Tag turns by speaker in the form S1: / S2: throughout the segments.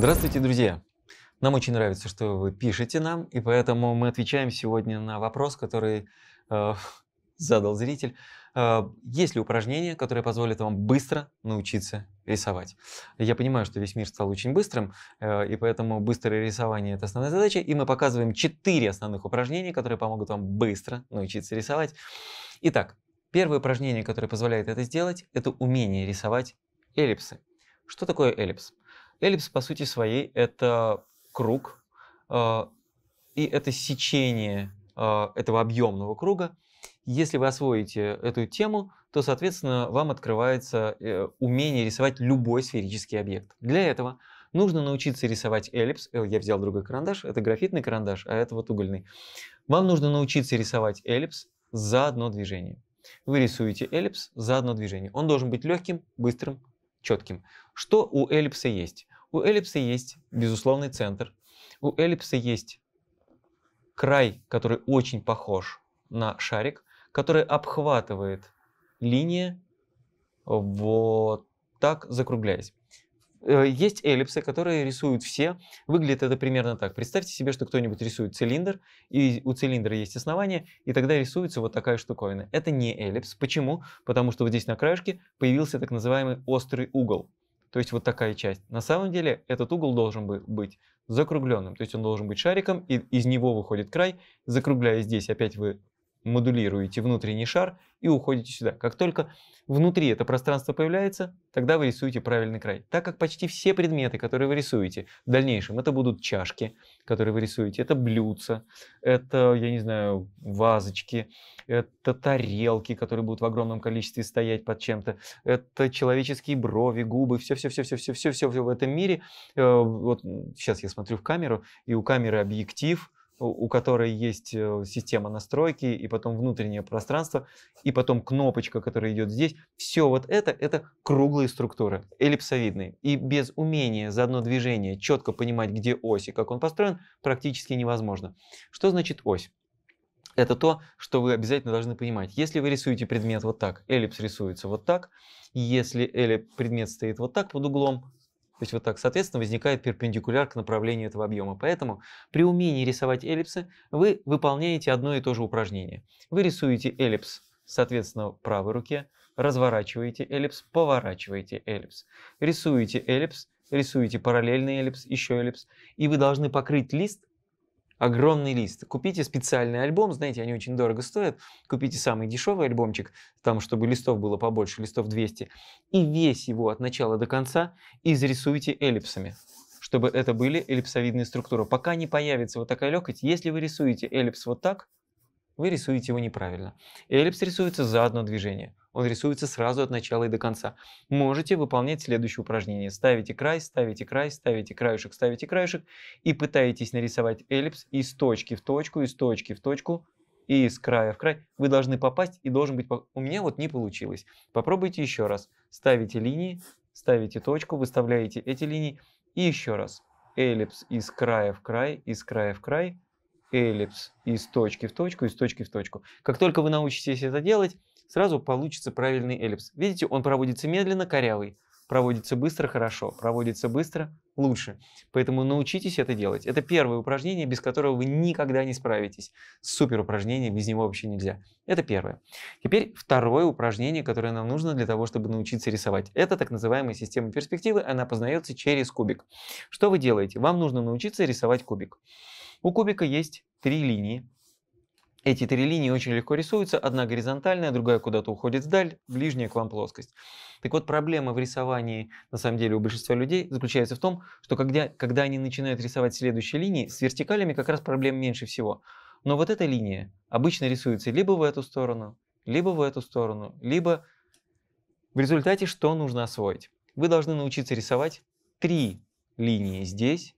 S1: Здравствуйте, друзья! Нам очень нравится, что вы пишете нам, и поэтому мы отвечаем сегодня на вопрос, который э, задал зритель. Есть ли упражнения, которые позволят вам быстро научиться рисовать? Я понимаю, что весь мир стал очень быстрым, и поэтому быстрое рисование – это основная задача, и мы показываем 4 основных упражнения, которые помогут вам быстро научиться рисовать. Итак, первое упражнение, которое позволяет это сделать, это умение рисовать эллипсы. Что такое эллипс? Эллипс, по сути своей, это круг, и это сечение этого объемного круга. Если вы освоите эту тему, то, соответственно, вам открывается умение рисовать любой сферический объект. Для этого нужно научиться рисовать эллипс. Я взял другой карандаш, это графитный карандаш, а это вот угольный. Вам нужно научиться рисовать эллипс за одно движение. Вы рисуете эллипс за одно движение. Он должен быть легким, быстрым, четким. Что у эллипса есть? У эллипса есть безусловный центр. У эллипса есть край, который очень похож на шарик, который обхватывает линия, вот так закругляясь. Есть эллипсы, которые рисуют все. Выглядит это примерно так. Представьте себе, что кто-нибудь рисует цилиндр, и у цилиндра есть основание, и тогда рисуется вот такая штуковина. Это не эллипс. Почему? Потому что вот здесь на краешке появился так называемый острый угол. То есть вот такая часть. На самом деле этот угол должен быть закругленным. То есть он должен быть шариком, и из него выходит край. Закругляя здесь, опять вы модулируете внутренний шар и уходите сюда. Как только внутри это пространство появляется, тогда вы рисуете правильный край. Так как почти все предметы, которые вы рисуете в дальнейшем, это будут чашки, которые вы рисуете, это блюдца, это, я не знаю, вазочки, это тарелки, которые будут в огромном количестве стоять под чем-то, это человеческие брови, губы, все в этом мире. Вот сейчас я смотрю в камеру, и у камеры объектив, у которой есть система настройки, и потом внутреннее пространство, и потом кнопочка, которая идет здесь. Все вот это круглые структуры, эллипсовидные. И без умения за одно движение четко понимать, где ось и как он построен, практически невозможно. Что значит ось? Это то, что вы обязательно должны понимать. Если вы рисуете предмет вот так, эллипс рисуется вот так. Если предмет стоит вот так под углом, то есть вот так, соответственно, возникает перпендикуляр к направлению этого объема. Поэтому при умении рисовать эллипсы вы выполняете одно и то же упражнение. Вы рисуете эллипс, соответственно, в правой руке, разворачиваете эллипс, поворачиваете эллипс. Рисуете эллипс, рисуете параллельный эллипс, еще эллипс. И вы должны покрыть лист, огромный лист. Купите специальный альбом, знаете, они очень дорого стоят. Купите самый дешевый альбомчик, там, чтобы листов было побольше, листов 200. И весь его от начала до конца изрисуйте эллипсами, чтобы это были эллипсовидные структуры. Пока не появится вот такая легкость, если вы рисуете эллипс вот так, вы рисуете его неправильно. Эллипс рисуется за одно движение. Он рисуется сразу от начала и до конца. Можете выполнять следующее упражнение. Ставите край, ставите край, ставите краешек и пытаетесь нарисовать эллипс из точки в точку, из точки в точку и из края в край. Вы должны попасть и должен быть... У меня вот не получилось. Попробуйте еще раз. Ставите линии, ставите точку, выставляете эти линии и еще раз. Эллипс из края в край, из края в край. Эллипс из точки в точку, из точки в точку. Как только вы научитесь это делать, сразу получится правильный эллипс. Видите, он проводится медленно, корявый. Проводится быстро, хорошо. Проводится быстро, лучше. Поэтому научитесь это делать. Это первое упражнение, без которого вы никогда не справитесь. Супер упражнение, без него вообще нельзя. Это первое. Теперь второе упражнение, которое нам нужно для того, чтобы научиться рисовать. Это так называемая система перспективы. Она познается через кубик. Что вы делаете? Вам нужно научиться рисовать кубик. У кубика есть 3 линии. Эти 3 линии очень легко рисуются. Одна горизонтальная, другая куда-то уходит вдаль, ближняя к вам плоскость. Так вот, проблема в рисовании, на самом деле, у большинства людей заключается в том, что когда они начинают рисовать следующие линии, с вертикалями как раз проблем меньше всего. Но вот эта линия обычно рисуется либо в эту сторону, либо в эту сторону, либо в результате что нужно освоить? Вы должны научиться рисовать 3 линии здесь.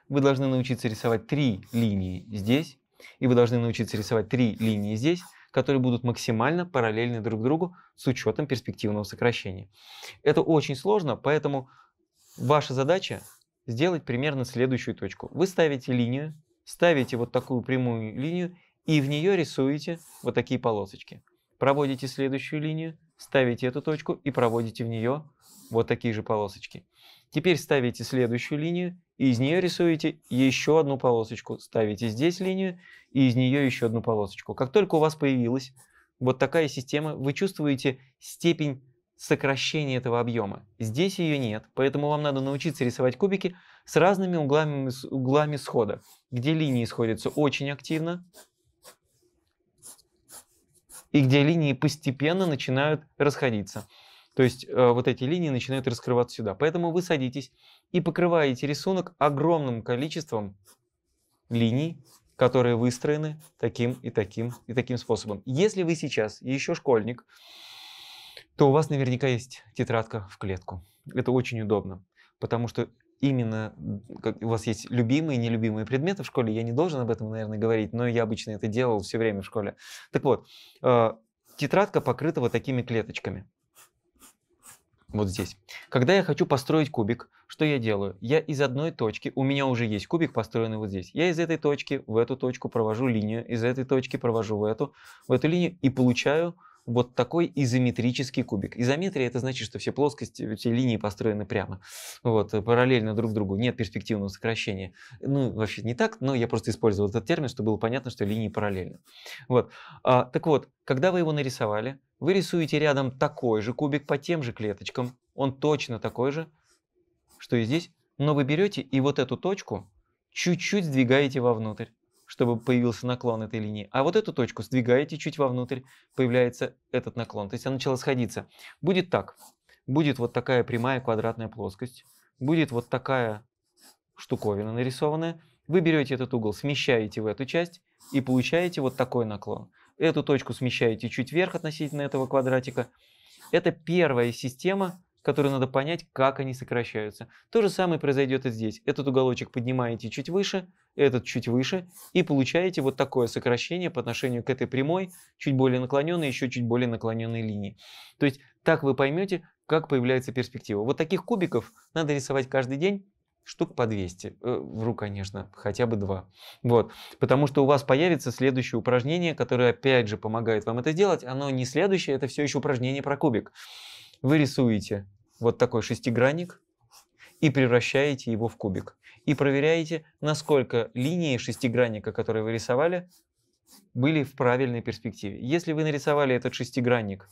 S1: Вы должны научиться рисовать 3 линии здесь, и вы должны научиться рисовать 3 линии здесь, которые будут максимально параллельны друг другу с учетом перспективного сокращения. Это очень сложно, поэтому ваша задача сделать примерно следующую точку. Вы ставите линию, ставите вот такую прямую линию, и в нее рисуете вот такие полосочки. Проводите следующую линию, ставите эту точку и проводите в нее вот такие же полосочки. Теперь ставите следующую линию и из нее рисуете еще одну полосочку. Ставите здесь линию, и из нее еще одну полосочку. Как только у вас появилась вот такая система, вы чувствуете степень сокращения этого объема. Здесь ее нет, поэтому вам надо научиться рисовать кубики с разными углами схода, где линии сходятся очень активно, и где линии постепенно начинают расходиться. То есть вот эти линии начинают раскрываться сюда. Поэтому вы садитесь и покрываете рисунок огромным количеством линий, которые выстроены таким и таким и таким способом. Если вы сейчас еще школьник, то у вас наверняка есть тетрадка в клетку. Это очень удобно, потому что именно у вас есть любимые и нелюбимые предметы в школе. Я не должен об этом, наверное, говорить, но я обычно это делал все время в школе. Так вот, тетрадка покрыта вот такими клеточками. Вот здесь. Когда я хочу построить кубик, что я делаю? Я из одной точки, у меня уже есть кубик построенный вот здесь. Я из этой точки в эту точку провожу линию, из этой точки провожу в эту линию и получаю вот такой изометрический кубик. Изометрия — это значит, что все плоскости, все линии построены прямо, вот, параллельно друг другу, нет перспективного сокращения. Ну, вообще не так, но я просто использовал этот термин, чтобы было понятно, что линии параллельны. Вот. Так вот, когда вы его нарисовали, вы рисуете рядом такой же кубик по тем же клеточкам, он точно такой же, что и здесь, но вы берете и вот эту точку чуть-чуть сдвигаете вовнутрь, чтобы появился наклон этой линии. А вот эту точку сдвигаете чуть вовнутрь, появляется этот наклон. То есть она начала сходиться. Будет так. Будет вот такая прямая квадратная плоскость. Будет вот такая штуковина нарисованная. Вы берете этот угол, смещаете в эту часть и получаете вот такой наклон. Эту точку смещаете чуть вверх относительно этого квадратика. Это первая система, которую надо понять, как они сокращаются. То же самое произойдет и здесь. Этот уголочек поднимаете чуть выше, этот чуть выше, и получаете вот такое сокращение по отношению к этой прямой, чуть более наклоненной, еще чуть более наклоненной линии. То есть так вы поймете, как появляется перспектива. Вот таких кубиков надо рисовать каждый день, штук по 200. Вру, конечно, хотя бы 2. Вот. Потому что у вас появится следующее упражнение, которое опять же помогает вам это сделать. Оно не следующее, это все еще упражнение про кубик. Вы рисуете вот такой шестигранник и превращаете его в кубик. И проверяете, насколько линии шестигранника, которые вы рисовали, были в правильной перспективе. Если вы нарисовали этот шестигранник,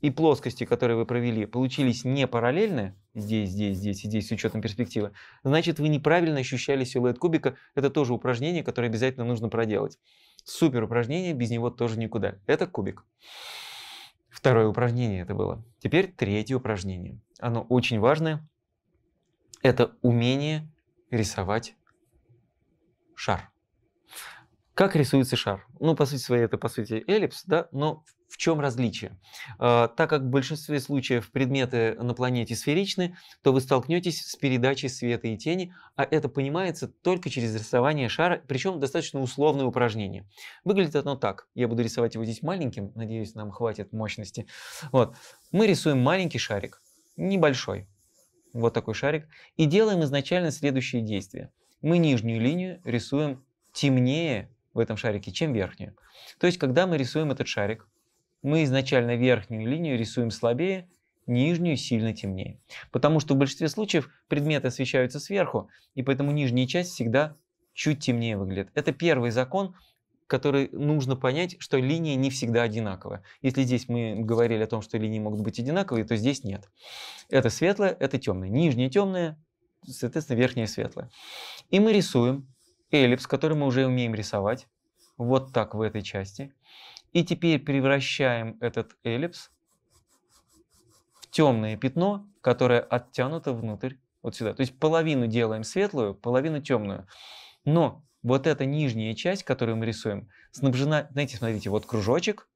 S1: и плоскости, которые вы провели, получились не параллельны, здесь и здесь с учетом перспективы, значит, вы неправильно ощущали силуэт кубика. Это тоже упражнение, которое обязательно нужно проделать. Супер упражнение, без него тоже никуда. Это кубик. Второе упражнение это было. Теперь третье упражнение. Оно очень важное. Это умение рисовать шар. Как рисуется шар? Ну, по сути своей, это по сути эллипс, да, но в чем различие? Так как в большинстве случаев предметы на планете сферичны, то вы столкнетесь с передачей света и тени, а это понимается только через рисование шара, причем достаточно условное упражнение. Выглядит оно так. Я буду рисовать его здесь маленьким, надеюсь, нам хватит мощности. Вот. Мы рисуем маленький шарик, небольшой, вот такой шарик, и делаем изначально следующие действия. Мы нижнюю линию рисуем темнее в этом шарике, чем верхнюю. То есть, когда мы рисуем этот шарик, мы изначально верхнюю линию рисуем слабее, нижнюю сильно темнее. Потому что в большинстве случаев предметы освещаются сверху, и поэтому нижняя часть всегда чуть темнее выглядит. Это первый закон, который нужно понять, что линия не всегда одинаковая. Если здесь мы говорили о том, что линии могут быть одинаковые, то здесь нет. Это светлое, это темное. Нижняя темная, соответственно, верхняя светлая. И мы рисуем эллипс, который мы уже умеем рисовать, вот так в этой части. И теперь превращаем этот эллипс в темное пятно, которое оттянуто внутрь, вот сюда. То есть половину делаем светлую, половину темную. Но вот эта нижняя часть, которую мы рисуем, снабжена, знаете, смотрите, вот кружочек,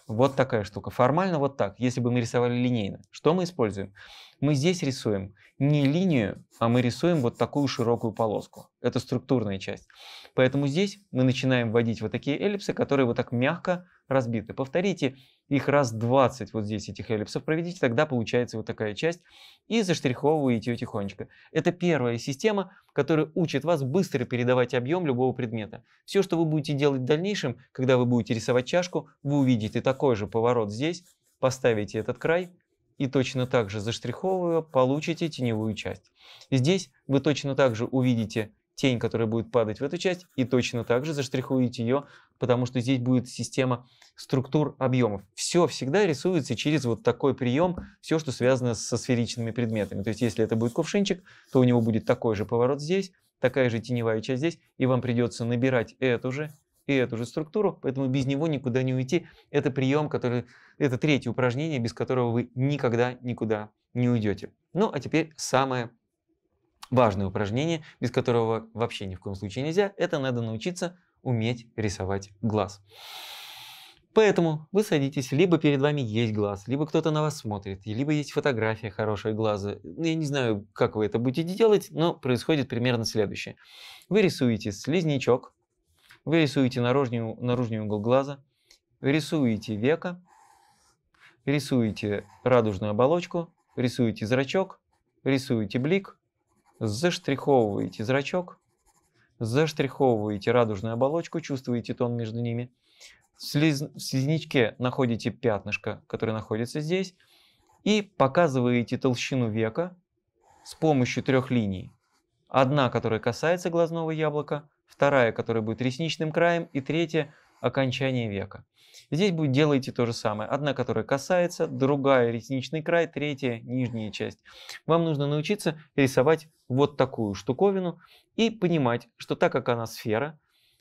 S1: вот такая штука. Формально вот так, если бы мы рисовали линейно. Что мы используем? Мы здесь рисуем не линию, а мы рисуем вот такую широкую полоску. Это структурная часть. Поэтому здесь мы начинаем вводить вот такие эллипсы, которые вот так мягко разбиты. Повторите их раз 20 вот здесь, этих эллипсов проведите, тогда получается вот такая часть. И заштриховываете ее тихонечко. Это первая система, которая учит вас быстро передавать объем любого предмета. Все, что вы будете делать в дальнейшем, когда вы будете рисовать чашку, вы увидите такой же поворот здесь, поставите этот край, и точно так же заштриховывая, получите теневую часть. Здесь вы точно так же увидите тень, которая будет падать в эту часть, и точно так же заштрихуете ее, потому что здесь будет система структур объемов. Все всегда рисуется через вот такой прием, все, что связано со сферичными предметами. То есть если это будет кувшинчик, то у него будет такой же поворот здесь, такая же теневая часть здесь, и вам придется набирать эту же и эту же структуру, поэтому без него никуда не уйти. Это прием, это третье упражнение, без которого вы никогда никуда не уйдете. Ну, а теперь самое важное упражнение, без которого вообще ни в коем случае нельзя, это надо научиться уметь рисовать глаз. Поэтому вы садитесь, либо перед вами есть глаз, либо кто-то на вас смотрит, либо есть фотография хорошего глаза. Я не знаю, как вы это будете делать, но происходит примерно следующее. Вы рисуете слизнячок, вы рисуете наружный угол глаза, рисуете веко, рисуете радужную оболочку, рисуете зрачок, рисуете блик, заштриховываете зрачок, заштриховываете радужную оболочку, чувствуете тон между ними. В слизнячке находите пятнышко, которое находится здесь, и показываете толщину века с помощью 3 линий. Одна, которая касается глазного яблока, вторая, которая будет ресничным краем, и третья – окончание века. Здесь будет делаете то же самое. Одна, которая касается, другая – ресничный край, третья – нижняя часть. Вам нужно научиться рисовать вот такую штуковину и понимать, что так как она сфера,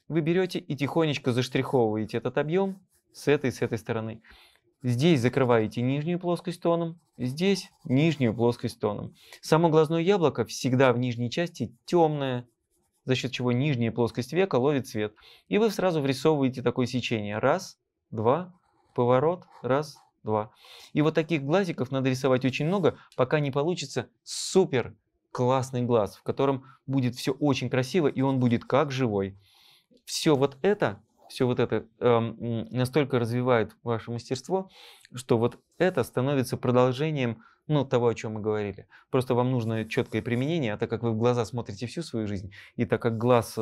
S1: вы берете и тихонечко заштриховываете этот объем с этой стороны. Здесь закрываете нижнюю плоскость тоном, здесь нижнюю плоскость тоном. Само глазное яблоко всегда в нижней части темное, за счет чего нижняя плоскость века ловит свет. И вы сразу врисовываете такое сечение. Раз, два, поворот, раз, два. И вот таких глазиков надо рисовать очень много, пока не получится супер классный глаз, в котором будет все очень красиво, и он будет как живой. Все вот это настолько развивает ваше мастерство, что вот это становится продолжением того, о чем мы говорили. Просто вам нужно четкое применение, а так как вы в глаза смотрите всю свою жизнь, и так как глаз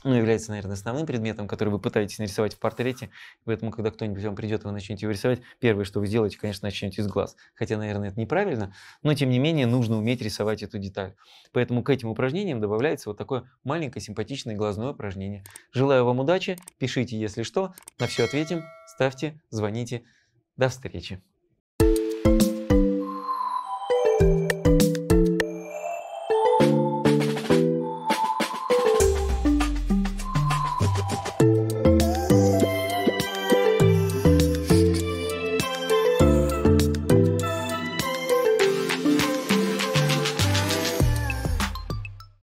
S1: является, наверное, основным предметом, который вы пытаетесь нарисовать в портрете, поэтому, когда кто-нибудь вам придет, вы начнете его рисовать, первое, что вы сделаете, конечно, начнете с глаз. Хотя, наверное, это неправильно, но, тем не менее, нужно уметь рисовать эту деталь. Поэтому к этим упражнениям добавляется вот такое маленькое симпатичное глазное упражнение. Желаю вам удачи, пишите, если что, на все ответим, ставьте, звоните. До встречи.